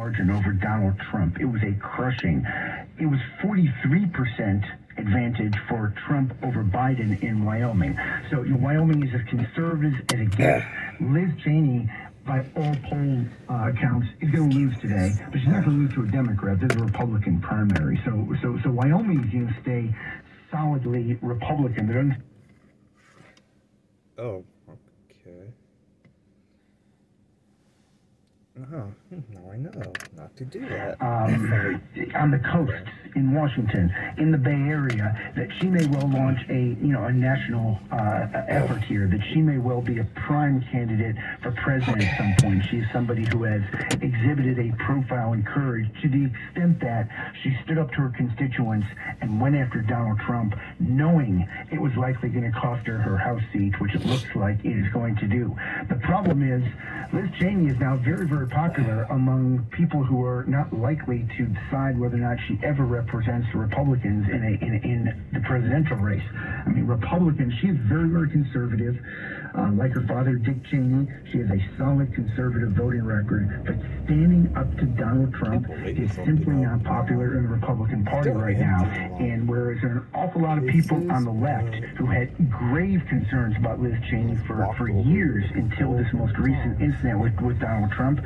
margin over Donald Trump. It was a crushing. It was 43% advantage for Trump over Biden in Wyoming. So Wyoming is as conservative as it gets. Liz Cheney, by all poll accounts, is going to lose today, but she's not going to lose to a Democrat. This is a Republican primary. So Wyoming is going to stay solidly Republican. Oh, okay. Now I know not to do that. On the coasts in Washington, in the Bay Area, that she may well launch a national effort here, that she may well be a prime candidate for president at some point. She's somebody who has exhibited a profile and courage to the extent that she stood up to her constituents and went after Donald Trump, knowing it was likely going to cost her her House seat, which it looks like it is going to do. The problem is, Liz Cheney is now very, very popular among people who are not likely to decide whether or not she ever represents the Republicans in the presidential race. I mean, Republicans, she is very, very conservative. Like her father, Dick Cheney, she has a solid conservative voting record, but standing up to Donald Trump is simply not popular in the Republican Party right now. And whereas there are an awful lot of people on the left who had grave concerns about Liz Cheney for years until this most recent incident with Donald Trump,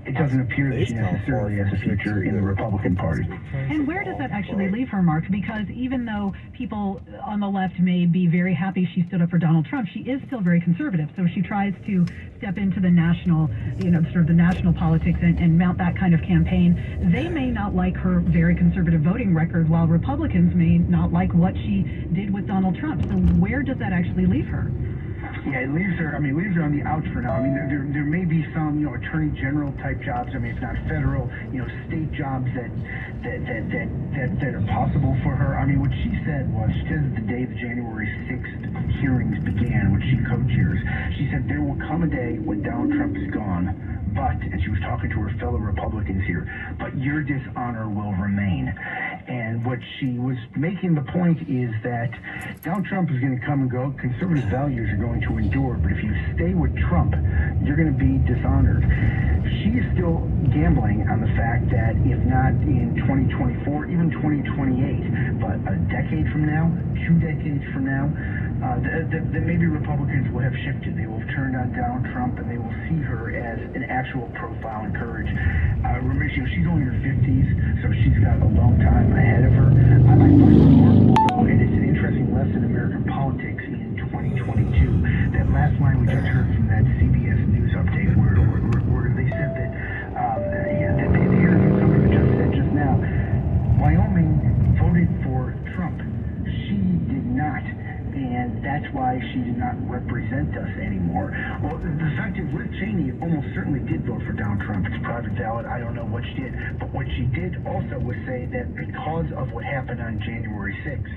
it doesn't appear that she necessarily has a future in the Republican Party. And where does that actually leave her, Mark? Because even though people on the left may be very happy she stood up for Donald Trump, she is still very conservative. So she tries to step into the national, sort of the national politics and mount that kind of campaign. They may not like her very conservative voting record, while Republicans may not like what she did with Donald Trump. So where does that actually leave her? Yeah, it leaves her on the outs for now. I mean, there may be some, attorney general type jobs. I mean, it's not federal, state jobs that are possible for her. I mean, what she said was, the day the January 6th hearings began, which she co-chairs, she said there will come a day when Donald Trump is gone, and she was talking to her fellow Republicans here, but your dishonor will remain. And what she was making the point is that Donald Trump is going to come and go. Conservative values are going to endure, but if you stay with Trump, you're going to be dishonored. She is still gambling on the fact that if not in 2024, even 2028, but a decade from now, 2 decades from now, that maybe Republicans will have shifted. They will have turned on Donald Trump, and they will see her as an actual profile and courage. Remember, she's only in her 50s, so she's got a long time ahead of her. I find it remarkable, though, and it's an interesting lesson in American politics in 2022. That last line we just heard from that CBS News update, where they said that, somebody just said just now, Wyoming voted for Trump. She did not. And that's why she did not represent us anymore. Well, the fact is, Liz Cheney almost certainly did vote for Donald Trump. It's a private ballot. I don't know what she did. But what she did also was say that because of what happened on January 6th,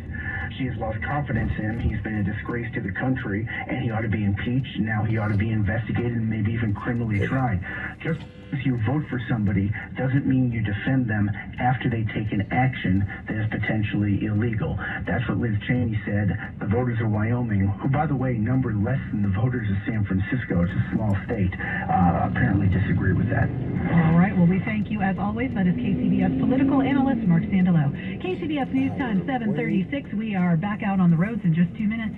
she has lost confidence in him. He's been a disgrace to the country, and he ought to be impeached. Now he ought to be investigated and maybe even criminally tried. Just because you vote for somebody doesn't mean you defend them after they take an action that is potentially illegal. That's what Liz Cheney said. The voters of Wyoming, who, by the way, number less than the voters of San Francisco, it's a small state, apparently disagree with that. All right. Well, we thank you, as always. That is KCBS political analyst Mark Sandalo. KCBS News Time, 7:36. We are back out on the roads in just 2 minutes.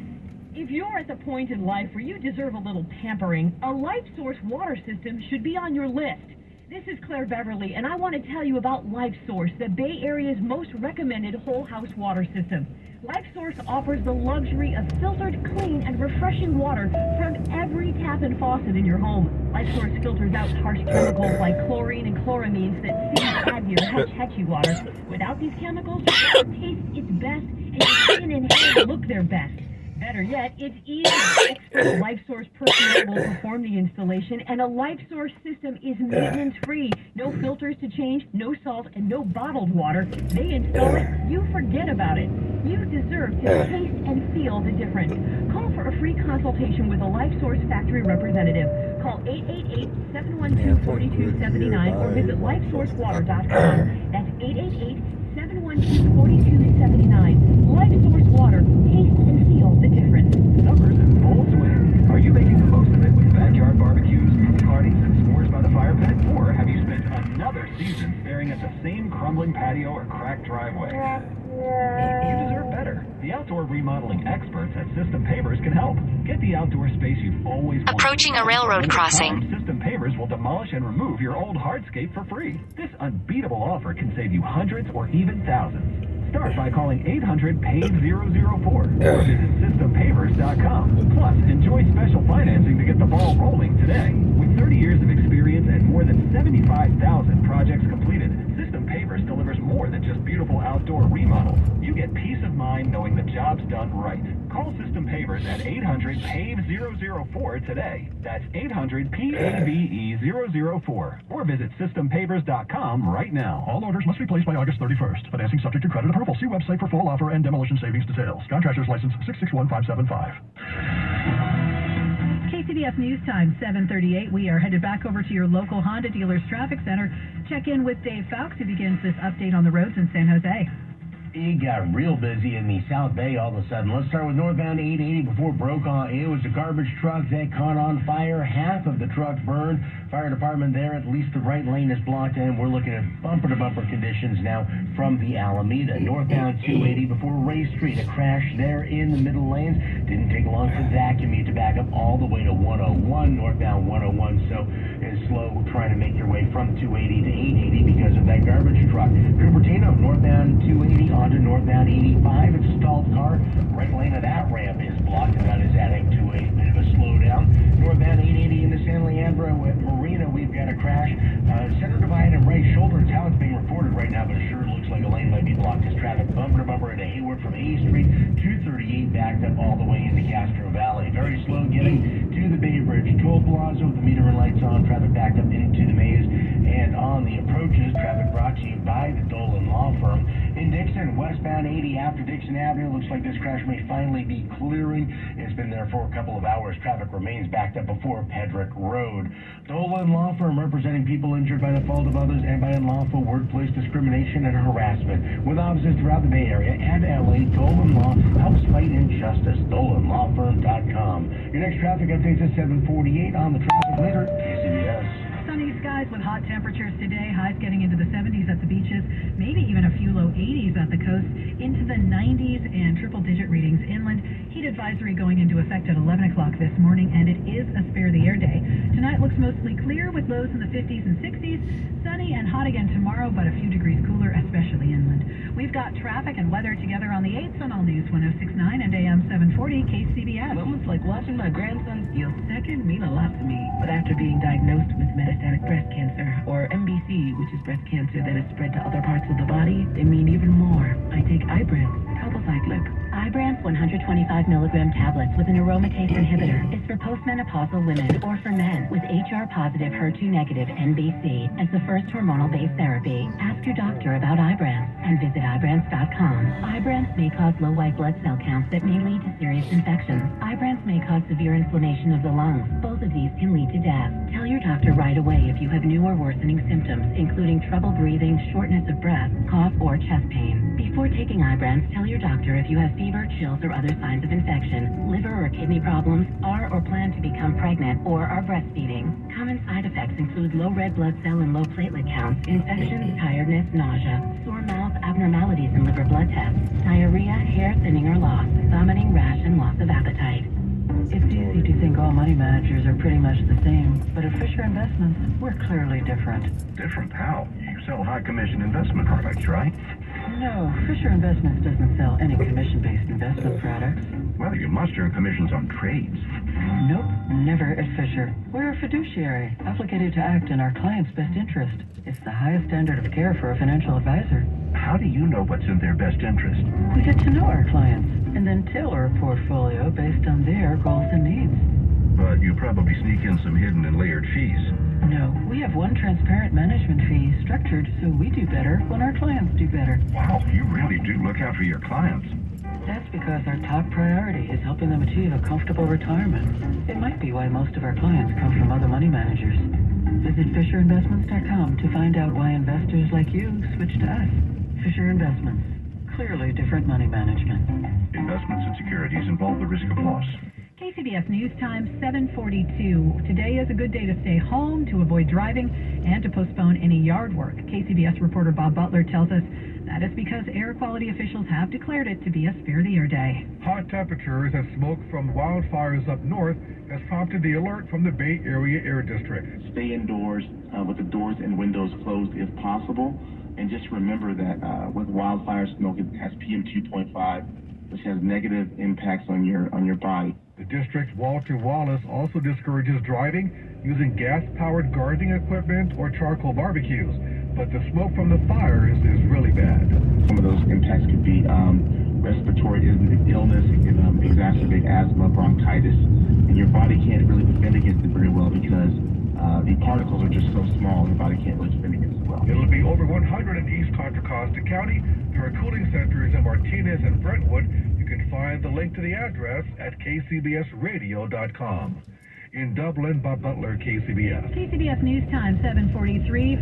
If you're at the point in life where you deserve a little pampering, a LifeSource water system should be on your list. This is Claire Beverly, and I want to tell you about LifeSource, the Bay Area's most recommended whole house water system. LifeSource offers the luxury of filtered, clean, and refreshing water from every tap and faucet in your home. LifeSource filters out harsh chemicals like chlorine and chloramines that seem to add to your hetchy water. Without these chemicals, your water tastes its best, and your skin and hair look their best. Better yet, it's easy. Expert LifeSource personnel will perform the installation, and a LifeSource system is maintenance-free. No filters to change, no salt, and no bottled water. They install it, you forget about it. You deserve to taste and feel the difference. Call for a free consultation with a LifeSource factory representative. Call 888-712-4279 or visit lifesourcewater.com. That's 888-712-4279. LifeSource Water. Taste and feel the difference. Summer's in full swing. Are you making the most of it with backyard barbecues, parties, and s'mores by the fire pit? Or have you spent a another season staring at the same crumbling patio or cracked driveway. You deserve better. The outdoor remodeling experts at System Pavers can help. Get the outdoor space you've always wanted. Approaching a railroad crossing. System Pavers will demolish and remove your old hardscape for free. This unbeatable offer can save you hundreds or even thousands. Start by calling 800-PAVE-004 or visit SystemPavers.com. Plus, enjoy special financing to get the ball rolling today. With 30 years of experience and more than 75,000 projects completed, System Pavers delivers more than just beautiful outdoor remodels. You get peace of mind knowing the job's done right. Call System Pavers at 800-PAVE-004 today. That's 800-PAVE-004 or visit SystemPavers.com right now. All orders must be placed by August 31st. Financing subject to credit approval. See website for full offer and demolition savings details. Contractor's license 661575. KCBS News Time, 7:38. We are headed back over to your local Honda dealer's traffic center. Check in with Dave Fowkes, who begins this update on the roads in San Jose. It got real busy in the South Bay all of a sudden. Let's start with northbound 880 before it broke on. It was a garbage truck that caught on fire. Half of the truck burned. Fire department there, at least the right lane is blocked, and we're looking at bumper-to-bumper conditions now from the Alameda. Northbound 280 before Ray Street, a crash there in the middle lanes. Didn't take long for that commute to back up all the way to 101, northbound 101. So it's slow trying to make your way from 280 to 880 because of that garbage truck. Cupertino, northbound 280 onto northbound 85. It's a stalled car. Right lane of that ramp is blocked, and that is adding to a bit of a slowdown. Northbound 880 into San Leandro with Marina, we've got a crash. Center divide and right shoulder. It's how it's being reported right now, but it sure looks like a lane might be blocked as traffic bumper to bumper into Hayward from A Street. 238 backed up all the way into Castro Valley. Very slow getting to the Bay Bridge. Toll Plaza with the meter and lights on. Traffic backed up into the maze. And on the approaches, traffic brought to you by the Dolan Law Firm. In Dixon, westbound 80 after Dixon Avenue. Looks like this crash may finally be clearing. It's been there for a couple of hours. Traffic remains backed up before Pedrick Road. Dolan Law Firm representing people injured by the fault of others and by unlawful workplace discrimination and harassment. With offices throughout the Bay Area and LA, Dolan Law helps fight injustice. DolanLawFirm.com. Your next traffic update is 7:48 on the traffic leader, KCBS. Sunny skies with hot temperatures today, highs getting into the 70s at the beaches, maybe even a few low 80s at the coast, into the 90s and triple-digit readings inland. Heat advisory going into effect at 11 o'clock this morning, and it is a spare the air day. Tonight looks mostly clear with lows in the 50s and 60s. Sunny and hot again tomorrow, but a few degrees cooler, especially inland. We've got traffic and weather together on the 8s on All News 106.9 and AM 740 KCBS. Moments like watching my grandson steal second mean a lot to me. But after being diagnosed with metastatic breast cancer, or MBC, which is breast cancer that has spread to other parts of the body, they mean even more. I take Ibrance, palbociclib. Ibrance 125 milligram tablets with an aromatase inhibitor is for postmenopausal women or for men with HR-positive, HER2-negative MBC as the first hormonal-based therapy. Ask your doctor about Ibrance and visit Ibrance.com. Ibrance may cause low white blood cell counts that may lead to serious infections. Ibrance may cause severe inflammation of the lungs. Both of these can lead to death. Tell your doctor right away if you have new or worsening symptoms, including trouble breathing, shortness of breath, cough, or chest pain. Before taking Ibrance, tell your doctor if you have fever, chills, or other signs of infection, liver or kidney problems, are or plan to become pregnant, or are breastfeeding. Common side effects include low red blood cell and low platelet counts, infections, tiredness, nausea, sore mouth, abnormalities in liver blood tests, diarrhea, hair thinning or loss, vomiting, rash, and loss of appetite. It's easy to think all money managers are pretty much the same, but at Fisher Investments, we're clearly different. Different how? You sell high-commission investment products, right? No, Fisher Investments doesn't sell any commission-based investment products. Well, you must earn commissions on trades. Nope, never at Fisher. We're a fiduciary, obligated to act in our client's best interest. It's the highest standard of care for a financial advisor. How do you know what's in their best interest? We get to know our clients, and then tailor a portfolio based on their goals and needs. But you probably sneak in some hidden and layered fees. No, we have one transparent management fee structured so we do better when our clients do better. Wow, you really do look out for your clients. That's because our top priority is helping them achieve a comfortable retirement. It might be why most of our clients come from other money managers. Visit FisherInvestments.com to find out why investors like you switch to us. Fisher Investments. Clearly different money management. Investments and securities involve the risk of loss. KCBS News Time, 7:42. Today is a good day to stay home, to avoid driving, and to postpone any yard work. KCBS reporter Bob Butler tells us that is because air quality officials have declared it to be a Spare the Air day. Hot temperatures and smoke from wildfires up north has prompted the alert from the Bay Area Air District. Stay indoors with the doors and windows closed if possible. And just remember that with wildfire smoke, it has PM 2.5, which has negative impacts on your body. The district's Walter Wallace also discourages driving using gas-powered gardening equipment or charcoal barbecues. But the smoke from the fires is really bad. Some of those impacts could be respiratory illness, it can exacerbate asthma, bronchitis, and your body can't really defend against it very well because the particles are just so small, your body can't really defend against it well. It'll be over 100 in East Contra Costa County. There are cooling centers in Martinez and Brentwood. You can find the link to the address at kcbsradio.com. In Dublin, Bob Butler, KCBS. KCBS News Time, 7:43.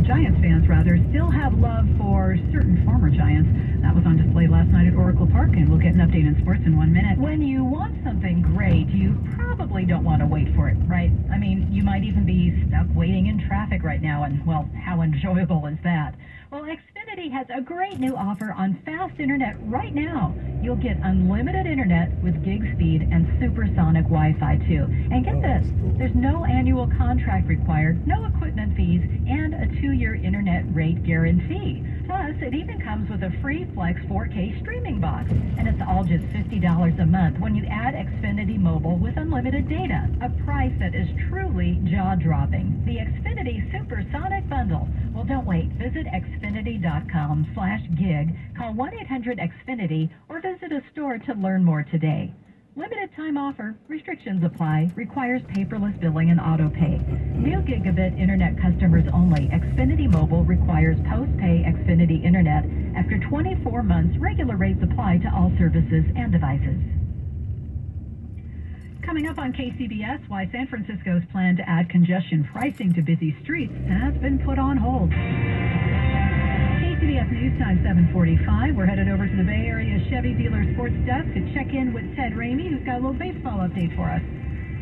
Giants fans, still have love for certain former Giants. That was on display last night at Oracle Park, and we'll get an update in sports in 1 minute. When you want something great, you probably don't want to wait for it, right? I mean, you might even be stuck waiting in traffic right now, and, well, how enjoyable is that? Well, Xfinity has a great new offer on fast internet right now. You'll get unlimited internet with gig speed and supersonic Wi-Fi too. And get this, there's no annual contract required, no equipment fees, and a 2-year internet rate guarantee. Plus, it even comes with a free Flex 4K streaming box. And it's all just $50 a month when you add Xfinity Mobile with unlimited data, a price that is truly jaw-dropping. The Xfinity Supersonic Bundle. Well, don't wait. Visit Xfinity.com/gig, call 1-800-XFINITY, or visit a store to learn more today. Limited time offer. Restrictions apply. Requires paperless billing and auto pay. New gigabit internet customers only. Xfinity Mobile requires post-pay Xfinity internet. After 24 months, regular rates apply to all services and devices. Coming up on KCBS, why San Francisco's plan to add congestion pricing to busy streets has been put on hold. KCBS News Time, 7:45. We're headed over to the Bay Area Chevy Dealer Sports Desk to check in with Ted Ramey, who's got a little baseball update for us.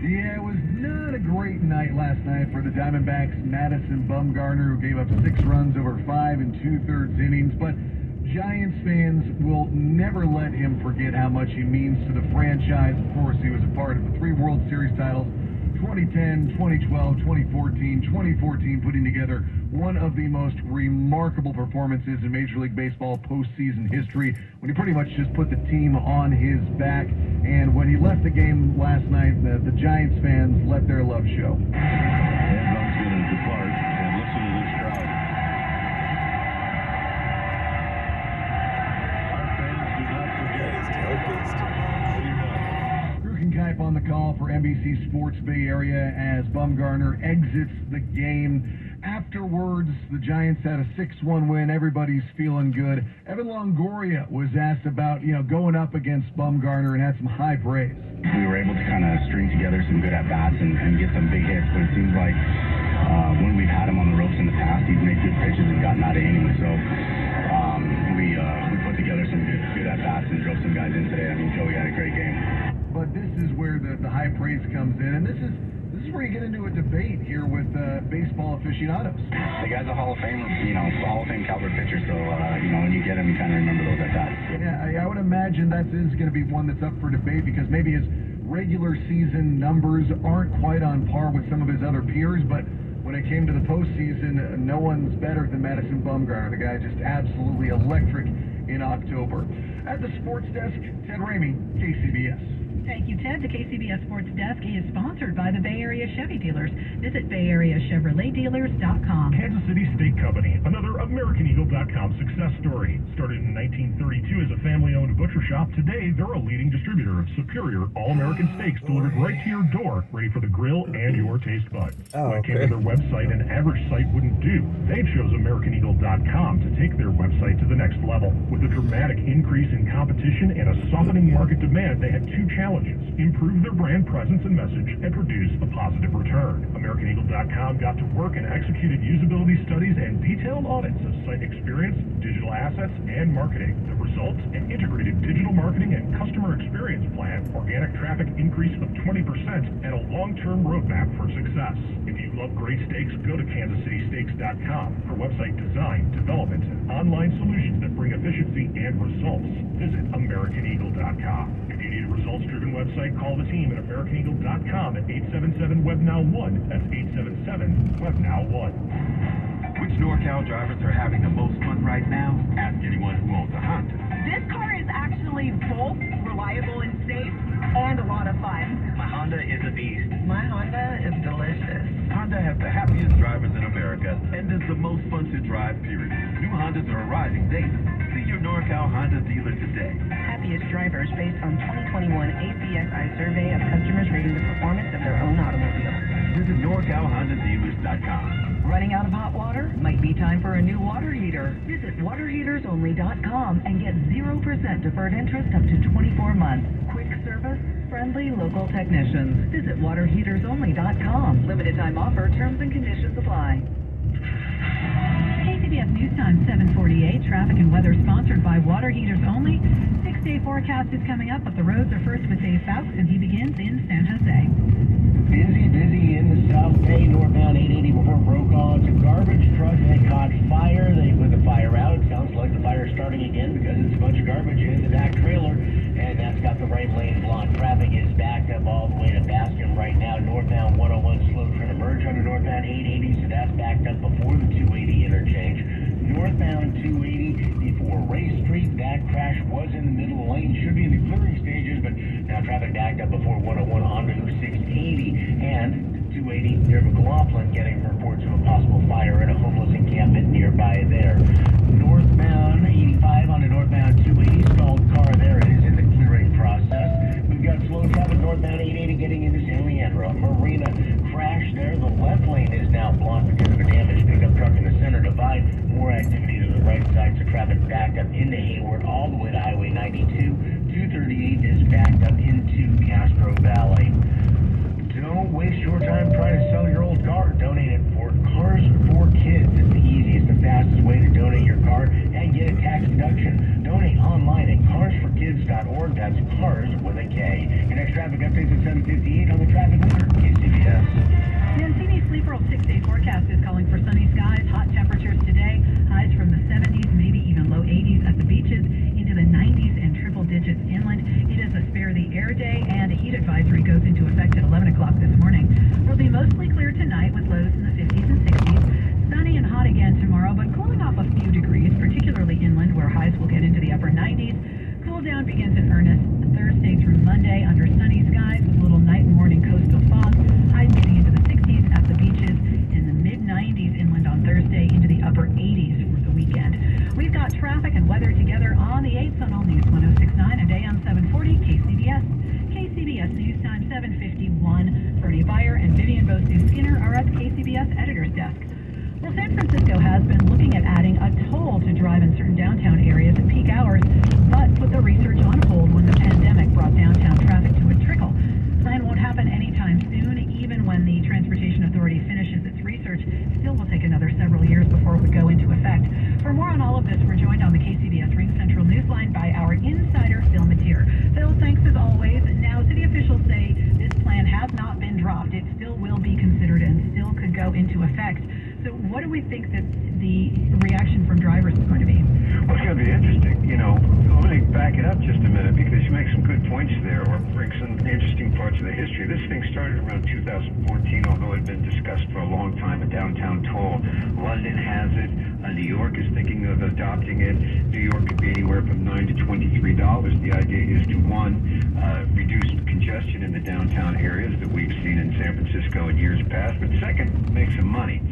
Yeah, it was not a great night last night for the Diamondbacks' Madison Bumgarner, who gave up 6 runs over 5 2/3 innings, but Giants fans will never let him forget how much he means to the franchise. Of course, he was a part of the 3 World Series titles, 2010, 2012, 2014, 2014, putting together one of the most remarkable performances in Major League Baseball postseason history, when he pretty much just put the team on his back. And when he left the game last night, the Giants fans let their love show. Everyone's going to depart, and listen to this crowd. Type on the call for NBC Sports Bay Area as Bumgarner exits the game. Afterwards, the Giants had a 6-1 win. Everybody's feeling good. Evan Longoria was asked about, going up against Bumgarner and had some high praise. We were able to kind of string together some good at-bats and get some big hits, but it seems like when we've had him on the ropes in the past, he's made good pitches and gotten out of innings. So we put together some good at-bats and drove some guys in today. I mean, Joey had a great game. But this is where the high praise comes in, and this is where you get into a debate here with baseball aficionados. The guy's a Hall of Fame, Hall of Fame caliber pitcher, so when you get him, you kind of remember those at-bats. Yeah, I would imagine that is going to be one that's up for debate because maybe his regular season numbers aren't quite on par with some of his other peers, but when it came to the postseason, no one's better than Madison Bumgarner. The guy just absolutely electric in October. At the sports desk, Ted Ramey, KCBS. Thank you, Ted. The KCBS Sports Desk is sponsored by the Bay Area Chevy Dealers. Visit BayAreaChevroletDealers.com. Kansas City Steak Company, another AmericanEagle.com success story. Started in 1932 as a family-owned butcher shop, today they're a leading distributor of superior all-American steaks delivered right to your door, ready for the grill and your taste buds. When it came to their website, an average site wouldn't do. They chose AmericanEagle.com to take their website to the next level. With a dramatic increase in competition and a softening market demand, they had 2 challenges. Improve their brand presence and message and produce a positive return. AmericanEagle.com got to work and executed usability studies and detailed detailed audits of site experience, digital assets, and marketing. The results, an integrated digital marketing and customer experience plan, organic traffic increase of 20%, and a long-term roadmap for success. If you love great steaks, go to KansasCitySteaks.com for website design, development, and online solutions that bring efficiency and results. Visit AmericanEagle.com. If you need a results-driven website, call the team at AmericanEagle.com at 877-WebNow1. That's 877-WebNow1. Which NorCal drivers are having the most fun right now? Ask anyone who owns a Honda. This car is actually both reliable and safe and a lot of fun. My Honda is a beast. My Honda is delicious. Honda has the happiest drivers in America and is the most fun to drive, period. New Hondas are arriving daily. See your NorCal Honda dealer today. Happiest drivers based on 2021 ACSI survey of customers rating the performance of their own automobile. Visit NorCalHondaDealers.com. Running out of hot water? Might be time for a new water heater. Visit waterheatersonly.com and get 0% deferred interest up to 24 months. Quick service, friendly local technicians. Visit waterheatersonly.com. Limited time offer, terms and conditions apply. KCBS News Time 748, traffic and weather sponsored by Water Heaters Only. 6-day forecast is coming up, but the roads are first with Dave Fouts, and he begins in San Jose. Busy in the South Bay, northbound 880 before Brokaw. It's a garbage truck that caught fire. They put the fire out. Sounds like the fire's starting again because it's a bunch of garbage in the back trailer, and that's got the right lane blocked. Traffic is backed up all the way to Baskin right now. Northbound 101 slow trying to merge onto northbound 880, so that's backed up before the 280 interchange. Northbound 280 before Ray Street. That crash was in the middle of the lane. Should be in the clearing stages, but now traffic backed up before 101 onto 680 and 280 near McLaughlin, getting reports of a possible fire at a homeless encampment nearby there. Northbound 85 onto northbound 280, stalled car there. It is in the clearing process. We've got slow traffic northbound 880 getting into San Leandro. Marina crash there. The left lane is now blocked because of a damaged pickup truck in the center divide. More activity to the right side, so traffic backed up into Hayward all the way to Highway 92. 238 is backed up into Castro Valley. Don't waste your time trying to sell your old car. Donate it for Cars for Kids. It's the easiest and fastest way to donate your car and get a tax deduction. Donate online at carsforkids.org. That's cars with a K. Your next traffic updates at 7:58 on the traffic alert. KCBS. Mancini Sleeper 6-day forecast is calling for sunny skies, hot temperatures today, highs from the 70s, maybe even low 80s at the beaches, into the 90s and triple digits inland. It is a spare the air day, and a heat advisory goes into effect at 11 o'clock this morning. It'll be mostly clear tonight with lows in the 50s and 60s. Sunny and hot again tomorrow, but cooling off a few degrees, particularly inland where highs will get into the upper 90s. Cool down begins in earnest Thursday through Monday under sunny skies with little night and morning coastal fog. Highs getting into the 60s at the beaches, in the mid-90s inland on Thursday, into the upper 80s for the weekend. We've got traffic and weather together on the 8th on All News 106.9, a day on 740 KCBS. KCBS News Time 7:51. Bernie Beyer and Vivian Bosu-Skinner are at the KCBS editor's desk. Well, San Francisco has been looking at adding a toll to drive in certain downtown areas at peak hours, but put the research on hold when the pandemic brought downtown traffic to a trickle. Plan won't happen anytime soon, even when the Transportation Authority finishes its research. Still will take another several years before it would go into effect. For more on all of this, we're joined on the KCBS Ring Central Newsline by our insider, Phil Mateer. Phil, thanks as always. Now, city officials say this plan has not been dropped. It still will be considered and still could go into effect. So what do we think that the reaction from drivers is going to be? Well, it's going to be interesting. Let me back it up just a minute because you make some good points there or bring some interesting parts of the history. This thing started around 2014, although it had been discussed for a long time, a downtown toll. London has it. New York is thinking of adopting it. New York could be anywhere from $9 to $23. The idea is to, one, reduce congestion in the downtown areas that we've seen in San Francisco in years past, but second, make some money.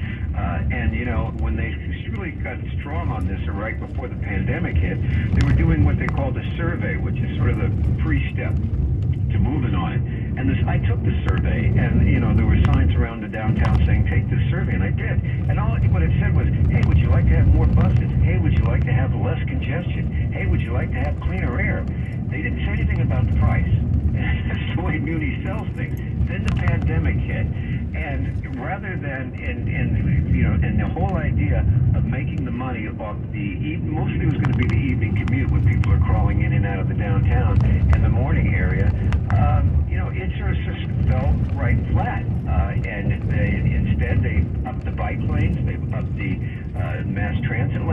When they really got strong on this right before the pandemic hit, they were doing what they called a survey, which is sort of the pre-step to moving on it. And I took the survey, and there were signs around the downtown saying, take this survey, and I did. And what it said was, hey, would you like to have more buses? Hey, would you like to have less congestion? Hey, would you like to have cleaner air? They didn't say anything about the price. That's the way Muni sells things. Then the pandemic hit, and rather than and the whole idea of making the money off mostly it was going to be the evening commute when people are crawling in and out of the downtown and the morning area. It sort of just fell right flat, and instead they upped the bike lanes, they upped the mass transit lanes.